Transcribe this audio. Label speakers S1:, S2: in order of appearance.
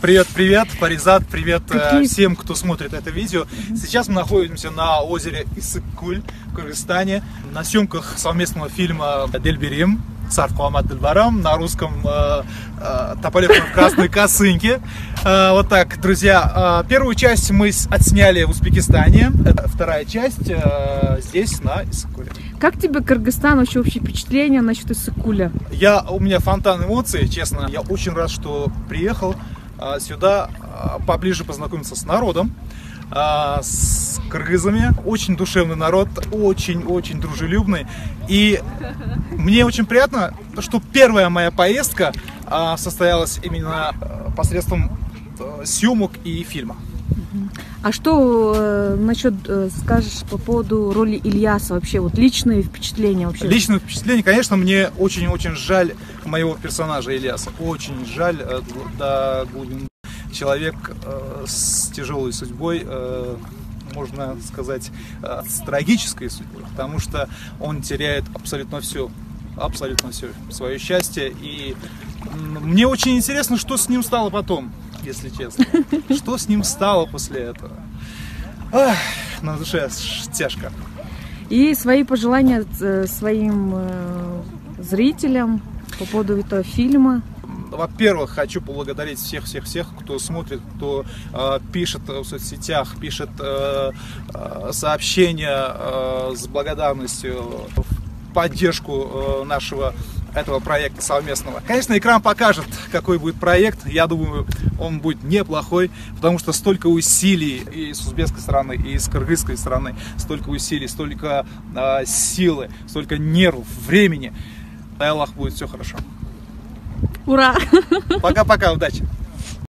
S1: Привет, Паризат, привет всем, кто смотрит это видео. Сейчас мы находимся на озере Иссык-Куль в Кыргызстане на съемках совместного фильма «Дельберим» Сарфамат Дельбарам, на русском «Тополев в красной косынке». Вот так, друзья, первую часть мы отсняли в Узбекистане, вторая часть здесь, на Иссык-Куле.
S2: Как тебе Кыргызстан, вообще общее впечатление насчет Иссык-Куля?
S1: У меня фонтан эмоций, честно. Я очень рад, что приехал сюда поближе познакомиться с народом, с кыргызами. Очень душевный народ, очень дружелюбный. И мне очень приятно, что первая моя поездка состоялась именно посредством съемок и фильма.
S2: А что скажешь по поводу роли Ильяса вообще, вот личные впечатления вообще?
S1: Личные впечатления, конечно, мне очень жаль моего персонажа Ильяса, очень жаль, да, человек с тяжелой судьбой, можно сказать, с трагической судьбой, потому что он теряет абсолютно все, свое счастье, и мне очень интересно, что с ним стало потом. Если честно. Что с ним стало после этого? На душе тяжко.
S2: И свои пожелания своим зрителям по поводу этого фильма?
S1: Во-первых, хочу поблагодарить всех, кто смотрит, кто пишет в соцсетях, пишет сообщения с благодарностью в поддержку нашего этого проекта совместного. Конечно, экран покажет, какой будет проект. Я думаю, он будет неплохой, потому что столько усилий и с узбекской стороны, и с кыргызской стороны, столько усилий, столько силы, столько нервов, времени. Дай Аллах, будет все хорошо.
S2: Ура!
S1: Пока-пока, удачи!